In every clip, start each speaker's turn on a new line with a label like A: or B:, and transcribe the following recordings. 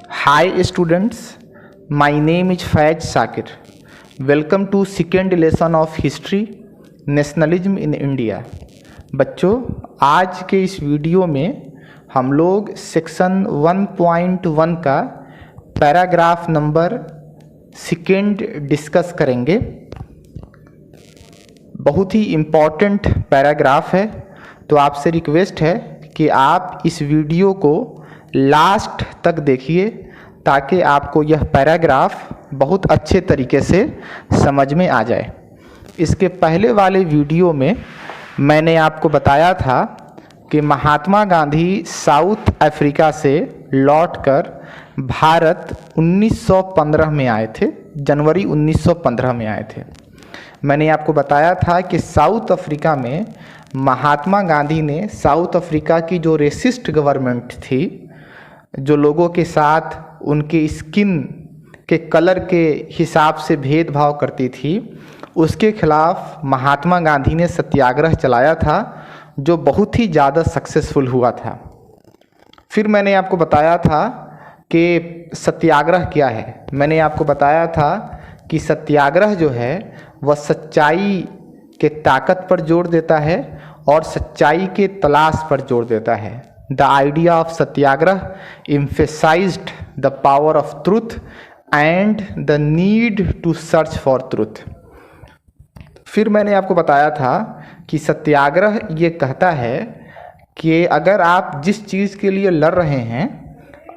A: Hi students, my name is Faiz Sakir. Welcome to second lesson of history, nationalism in India. बच्चों, आज के इस video में हम लोग सेक्शन 1.1 का पैराग्राफ नंबर सेकेंड डिस्कस करेंगे। बहुत ही इम्पॉर्टेंट पैराग्राफ है, तो आपसे रिक्वेस्ट है कि आप इस वीडियो को लास्ट तक देखिए ताकि आपको यह पैराग्राफ बहुत अच्छे तरीके से समझ में आ जाए। इसके पहले वाले वीडियो में मैंने आपको बताया था कि महात्मा गांधी साउथ अफ्रीका से लौटकर भारत 1915 में आए थे, जनवरी 1915 में आए थे। मैंने आपको बताया था कि साउथ अफ्रीका में महात्मा गांधी ने साउथ अफ्रीका की जो रेसिस्ट गवर्नमेंट थी, जो लोगों के साथ उनके स्किन के कलर के हिसाब से भेदभाव करती थी, उसके खिलाफ महात्मा गांधी ने सत्याग्रह चलाया था, जो बहुत ही ज़्यादा सक्सेसफुल हुआ था। फिर मैंने आपको बताया था कि सत्याग्रह क्या है। मैंने आपको बताया था कि सत्याग्रह जो है वह सच्चाई के ताकत पर जोर देता है और सच्चाई के तलाश पर जोर देता है। The idea of satyagraha emphasized the power of truth and the need to search for truth. फिर मैंने आपको बताया था कि सत्याग्रह ये कहता है कि अगर आप जिस चीज़ के लिए लड़ रहे हैं,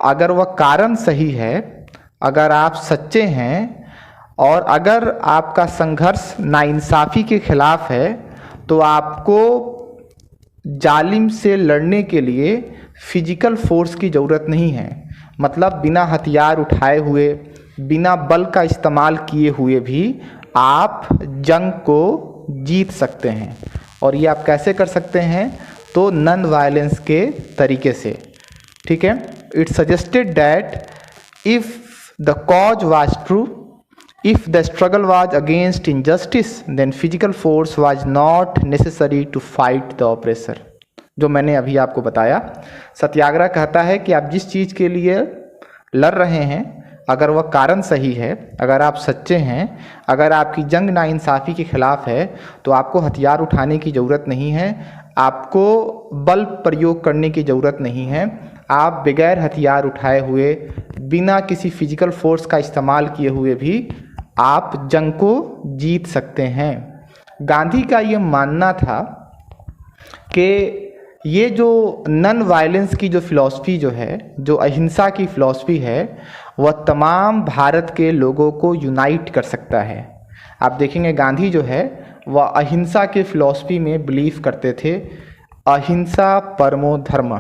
A: अगर वह कारण सही है, अगर आप सच्चे हैं और अगर आपका संघर्ष नाइंसाफ़ी के खिलाफ है, तो आपको जालिम से लड़ने के लिए फिजिकल फोर्स की ज़रूरत नहीं है। मतलब बिना हथियार उठाए हुए, बिना बल का इस्तेमाल किए हुए भी आप जंग को जीत सकते हैं। और ये आप कैसे कर सकते हैं? तो नॉन वायलेंस के तरीके से। ठीक है। It suggested that if the cause was true, if the struggle was against injustice, then physical force was not necessary to fight the oppressor। जो मैंने अभी आपको बताया, सत्याग्रह कहता है कि आप जिस चीज़ के लिए लड़ रहे हैं, अगर वह कारण सही है, अगर आप सच्चे हैं, अगर आपकी जंग नाइंसाफ़ी के खिलाफ है, तो आपको हथियार उठाने की ज़रूरत नहीं है, आपको बल प्रयोग करने की ज़रूरत नहीं है। आप बगैर हथियार उठाए हुए, बिना किसी फिजिकल फोर्स का इस्तेमाल किए हुए भी आप जंग को जीत सकते हैं। गांधी का ये मानना था कि ये जो नॉन वायलेंस की जो फिलॉसफी जो है, जो अहिंसा की फिलॉसफी है, वह तमाम भारत के लोगों को यूनाइट कर सकता है। आप देखेंगे गांधी जो है वह अहिंसा के फिलॉसफी में बिलीव करते थे। अहिंसा परमो धर्म,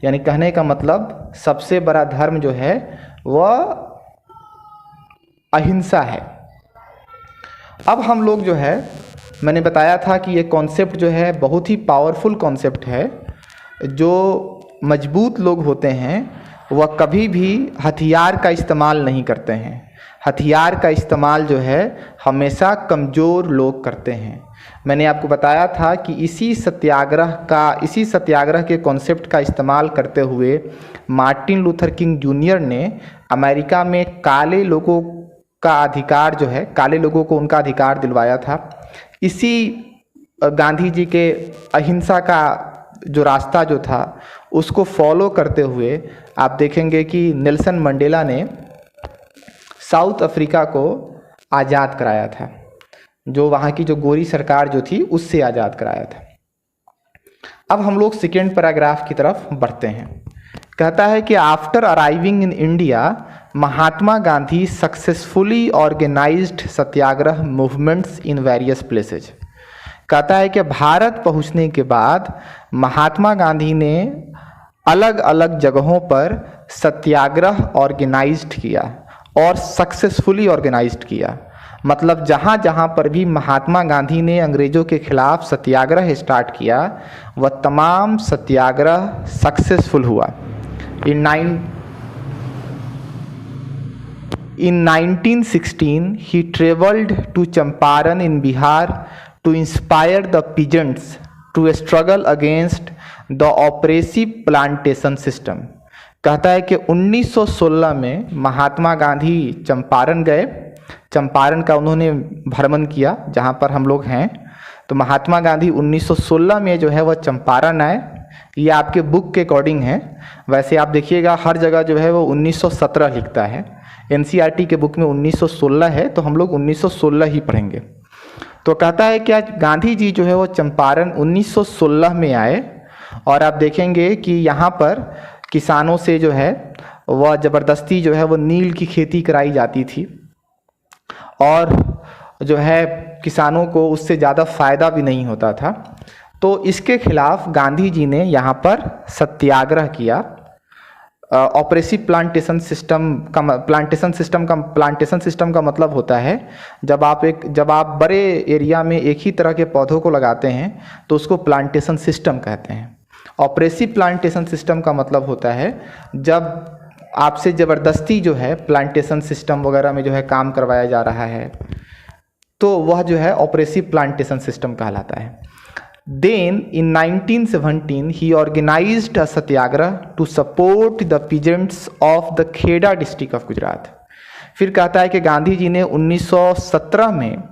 A: यानी कहने का मतलब सबसे बड़ा धर्म जो है वह अहिंसा है। अब हम लोग जो है, मैंने बताया था कि ये कॉन्सेप्ट जो है बहुत ही पावरफुल कॉन्सेप्ट है। जो मजबूत लोग होते हैं वह कभी भी हथियार का इस्तेमाल नहीं करते हैं। हथियार का इस्तेमाल जो है हमेशा कमज़ोर लोग करते हैं। मैंने आपको बताया था कि इसी सत्याग्रह के कॉन्सेप्ट का इस्तेमाल करते हुए मार्टिन लूथर किंग जूनियर ने अमेरिका में काले लोगों का अधिकार जो है, काले लोगों को उनका अधिकार दिलवाया था। इसी गांधी जी के अहिंसा का जो रास्ता जो था उसको फॉलो करते हुए आप देखेंगे कि नेल्सन मंडेला ने साउथ अफ्रीका को आज़ाद कराया था, जो वहाँ की जो गोरी सरकार जो थी उससे आज़ाद कराया था। अब हम लोग सेकेंड पैराग्राफ की तरफ बढ़ते हैं। कहता है कि after arriving in India, Mahatma Gandhi successfully organized satyagraha movements in various places. कहता है कि भारत पहुंचने के बाद महात्मा गांधी ने अलग अलग जगहों पर सत्याग्रह ऑर्गेनाइज्ड किया और सक्सेसफुली ऑर्गेनाइज्ड किया। मतलब जहाँ जहाँ पर भी महात्मा गांधी ने अंग्रेज़ों के खिलाफ सत्याग्रह स्टार्ट किया, वह तमाम सत्याग्रह सक्सेसफुल हुआ। In 1916, he traveled to Champaran in Bihar to inspire the peasants to struggle against the oppressive plantation system। कहता है कि 1916 में महात्मा गांधी चंपारण गए। चंपारण का उन्होंने भ्रमण किया, जहाँ पर हम लोग हैं। तो महात्मा गांधी 1916 में जो है वह चंपारण आए। ये आपके बुक के अकॉर्डिंग है, वैसे आप देखिएगा हर जगह जो है वो 1917 लिखता है। एनसीईआरटी के बुक में 1916 है, तो हम लोग 1916 ही पढ़ेंगे। तो कहता है कि आज गांधी जी जो है वो चंपारण 1916 में आए, और आप देखेंगे कि यहाँ पर किसानों से जो है वह ज़बरदस्ती जो है वो नील की खेती कराई जाती थी, और जो है किसानों को उससे ज़्यादा फ़ायदा भी नहीं होता था। तो इसके खिलाफ गांधी जी ने यहाँ पर सत्याग्रह किया। ऑपरेसिव प्लांटेशन सिस्टम का मतलब होता है जब आप बड़े एरिया में एक ही तरह के पौधों को लगाते हैं तो उसको प्लांटेशन सिस्टम कहते हैं। ऑपरेसिव प्लांटेशन सिस्टम का मतलब होता है जब आपसे ज़बरदस्ती जो है प्लांटेशन सिस्टम वगैरह में जो है काम करवाया जा रहा है, तो वह जो है ऑपरेसिव प्लांटेशन सिस्टम कहलाता है। Then in 1917 he organized a satyagrah to support the peasants of the Kheda district of Gujarat. फिर कहता है कि गांधी जी ने 1917 में,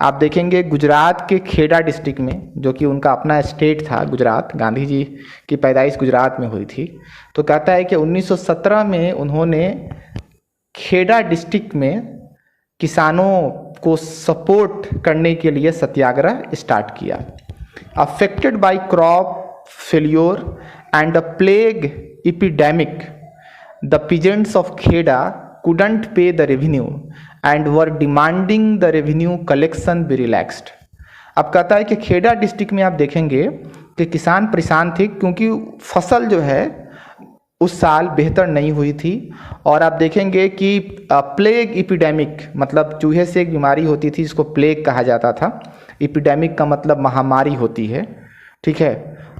A: आप देखेंगे गुजरात के खेड़ा डिस्ट्रिक्ट में, जो कि उनका अपना स्टेट था गुजरात, गांधी जी की पैदाइश गुजरात में हुई थी। तो कहता है कि 1917 में उन्होंने खेड़ा डिस्ट्रिक्ट में किसानों को सपोर्ट करने के लिए सत्याग्रह स्टार्ट किया। Affected by crop failure and a plague epidemic, the peasants of Kheda couldn't pay the revenue and were demanding the revenue collection be relaxed। अब कहता है कि खेड़ा डिस्ट्रिक्ट में आप देखेंगे कि किसान परेशान थे, क्योंकि फसल जो है उस साल बेहतर नहीं हुई थी। और आप देखेंगे कि प्लेग इपिडेमिक मतलब चूहे से एक बीमारी होती थी जिसको प्लेग कहा जाता था। इपिडेमिक का मतलब महामारी होती है, ठीक है।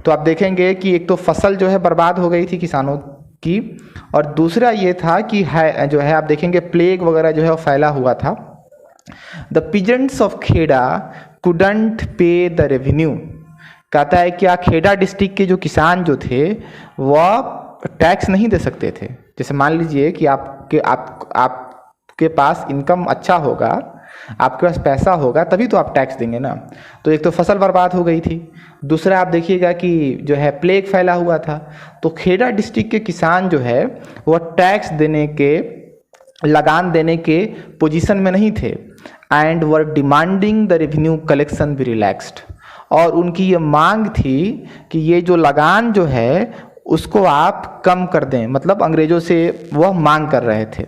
A: तो आप देखेंगे कि एक तो फसल जो है बर्बाद हो गई थी किसानों की, और दूसरा ये था कि जो है आप देखेंगे प्लेग वगैरह जो है वो फैला हुआ था। The peasants of Kheda couldn't pay the revenue. कहता है कि खेड़ा डिस्ट्रिक्ट के जो किसान जो थे वह टैक्स नहीं दे सकते थे। जैसे मान लीजिए कि आपके पास इनकम अच्छा होगा, आपके पास पैसा होगा, तभी तो आप टैक्स देंगे ना। तो एक तो फसल बर्बाद हो गई थी, दूसरा आप देखिएगा कि जो है प्लेग फैला हुआ था। तो खेड़ा डिस्ट्रिक्ट के किसान जो है वह टैक्स देने के, लगान देने के पोजीशन में नहीं थे। And were demanding the revenue collection B relaxed. और उनकी ये मांग थी कि ये जो लगान जो है उसको आप कम कर दें, मतलब अंग्रेज़ों से वह मांग कर रहे थे।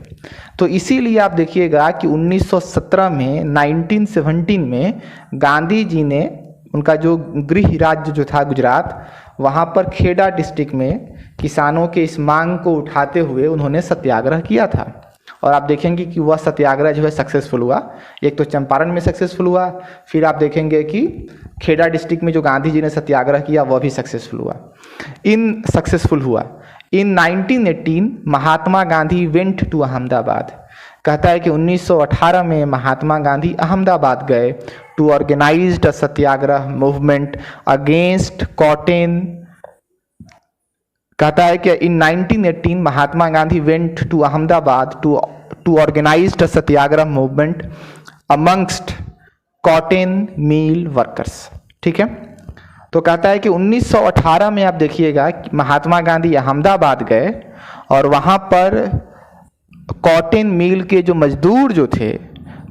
A: तो इसीलिए आप देखिएगा कि 1917 में 1917 में गांधी जी ने, उनका जो गृह राज्य जो था गुजरात, वहाँ पर खेड़ा डिस्ट्रिक्ट में किसानों के इस मांग को उठाते हुए उन्होंने सत्याग्रह किया था। और आप देखेंगे कि वह सत्याग्रह जो है सक्सेसफुल हुआ। एक तो चंपारण में सक्सेसफुल हुआ, फिर आप देखेंगे कि खेड़ा डिस्ट्रिक्ट में जो गांधी जी ने सत्याग्रह किया वह भी सक्सेसफुल हुआ। In 1918 Mahatma Gandhi went to Ahmedabad. कहता है कि 1918 में महात्मा गांधी अहमदाबाद गए to organised a satyagraha movement against cotton. कहता है कि in 1918 Mahatma Gandhi went to Ahmedabad to organised a satyagraha movement amongst cotton mill workers, ठीक है। तो कहता है कि 1918 में आप देखिएगा कि महात्मा गांधी अहमदाबाद गए और वहाँ पर कॉटन मिल के जो मजदूर जो थे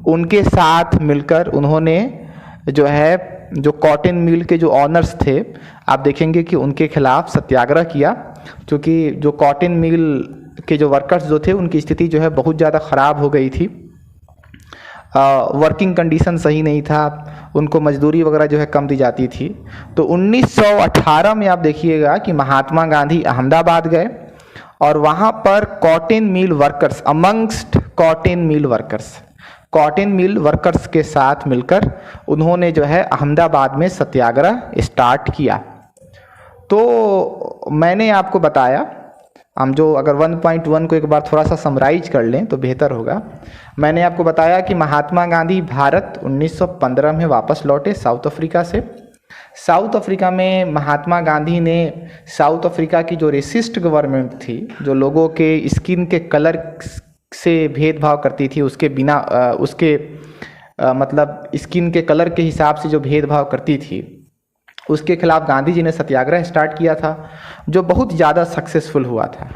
A: उनके साथ मिलकर उन्होंने जो कॉटन मिल के जो ऑनर्स थे, आप देखेंगे कि उनके खिलाफ सत्याग्रह किया, क्योंकि जो कॉटन मिल के जो वर्कर्स जो थे उनकी स्थिति जो है बहुत ज़्यादा ख़राब हो गई थी। वर्किंग कंडीशन सही नहीं था, उनको मजदूरी वगैरह जो है कम दी जाती थी। तो 1918 में आप देखिएगा कि महात्मा गांधी अहमदाबाद गए और वहाँ पर cotton mill workers amongst cotton mill workers के साथ मिलकर उन्होंने जो है अहमदाबाद में सत्याग्रह स्टार्ट किया। तो मैंने आपको बताया, हम जो अगर 1.1 को एक बार थोड़ा सा समराइज कर लें तो बेहतर होगा। मैंने आपको बताया कि महात्मा गांधी भारत 1915 में वापस लौटे साउथ अफ्रीका से। साउथ अफ्रीका में महात्मा गांधी ने साउथ अफ्रीका की जो रेसिस्ट गवर्नमेंट थी, जो लोगों के स्किन के कलर से भेदभाव करती थी, उसके बिना मतलब स्किन के कलर के हिसाब से जो भेदभाव करती थी, उसके खिलाफ गांधी जी ने सत्याग्रह स्टार्ट किया था, जो बहुत ज़्यादा सक्सेसफुल हुआ था।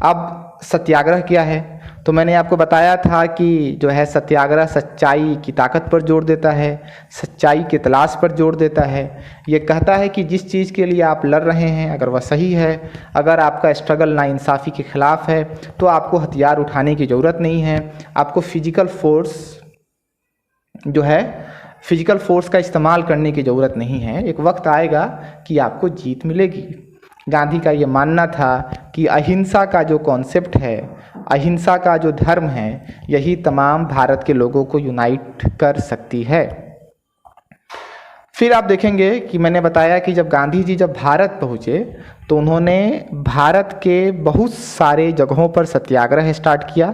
A: अब सत्याग्रह क्या है, तो मैंने आपको बताया था कि जो है सत्याग्रह सच्चाई की ताकत पर जोर देता है, सच्चाई की तलाश पर जोर देता है। ये कहता है कि जिस चीज़ के लिए आप लड़ रहे हैं अगर वह सही है, अगर आपका स्ट्रगल नाइंसाफ़ी के ख़िलाफ़ है, तो आपको हथियार उठाने की ज़रूरत नहीं है, आपको फिजिकल फोर्स का इस्तेमाल करने की ज़रूरत नहीं है। एक वक्त आएगा कि आपको जीत मिलेगी। गांधी का ये मानना था कि अहिंसा का जो कॉन्सेप्ट है, अहिंसा का जो धर्म है, यही तमाम भारत के लोगों को यूनाइट कर सकती है। फिर आप देखेंगे कि मैंने बताया कि जब गांधी जी भारत पहुँचे तो उन्होंने भारत के बहुत सारे जगहों पर सत्याग्रह स्टार्ट किया।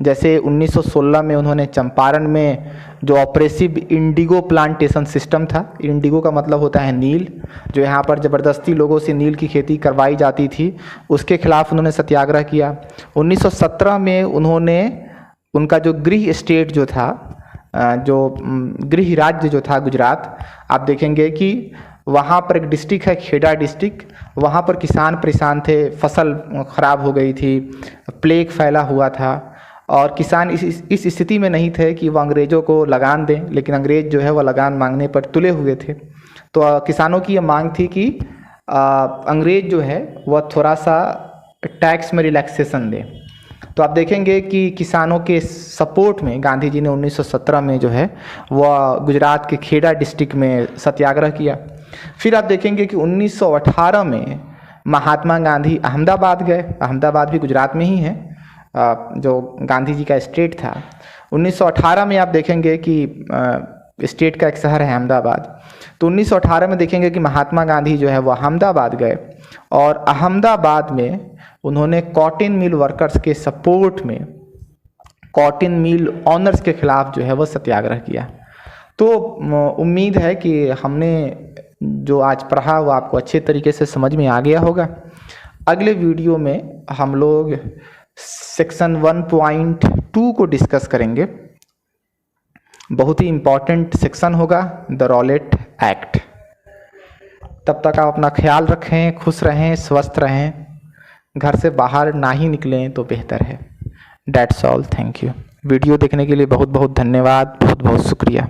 A: जैसे 1916 में उन्होंने चंपारण में जो ऑपरेसिव इंडिगो प्लांटेशन सिस्टम था, इंडिगो का मतलब होता है नील, जो यहाँ पर ज़बरदस्ती लोगों से नील की खेती करवाई जाती थी, उसके खिलाफ उन्होंने सत्याग्रह किया। 1917 में उन्होंने उनका जो गृह स्टेट जो था, जो गृह राज्य जो था गुजरात, आप देखेंगे कि वहाँ पर एक डिस्ट्रिक्ट है खेड़ा डिस्ट्रिक्ट, वहाँ पर किसान परेशान थे, फसल ख़राब हो गई थी, प्लेग फैला हुआ था और किसान इस स्थिति में नहीं थे कि वह अंग्रेज़ों को लगान दें, लेकिन अंग्रेज़ जो है वह लगान मांगने पर तुले हुए थे। तो किसानों की यह मांग थी कि अंग्रेज़ जो है वह थोड़ा सा टैक्स में रिलैक्सेशन दें। तो आप देखेंगे कि किसानों के सपोर्ट में गांधी जी ने 1917 में जो है वह गुजरात के खेड़ा डिस्ट्रिक्ट में सत्याग्रह किया। फिर आप देखेंगे कि 1918 में महात्मा गांधी अहमदाबाद गए। अहमदाबाद भी गुजरात में ही है, जो गांधी जी का स्टेट था। 1918 में आप देखेंगे कि स्टेट का एक शहर है अहमदाबाद। तो 1918 में देखेंगे कि महात्मा गांधी जो है वो अहमदाबाद गए और अहमदाबाद में उन्होंने कॉटन मिल वर्कर्स के सपोर्ट में कॉटन मिल ऑनर्स के खिलाफ जो है वो सत्याग्रह किया। तो उम्मीद है कि हमने जो आज पढ़ा वो आपको अच्छे तरीके से समझ में आ गया होगा। अगले वीडियो में हम लोग सेक्शन 1.2 को डिस्कस करेंगे। बहुत ही इम्पॉर्टेंट सेक्शन होगा, द रॉलेट एक्ट। तब तक आप अपना ख्याल रखें, खुश रहें, स्वस्थ रहें, घर से बाहर ना ही निकलें तो बेहतर है। That's all, thank you. Video देखने के लिए बहुत बहुत धन्यवाद, बहुत बहुत शुक्रिया।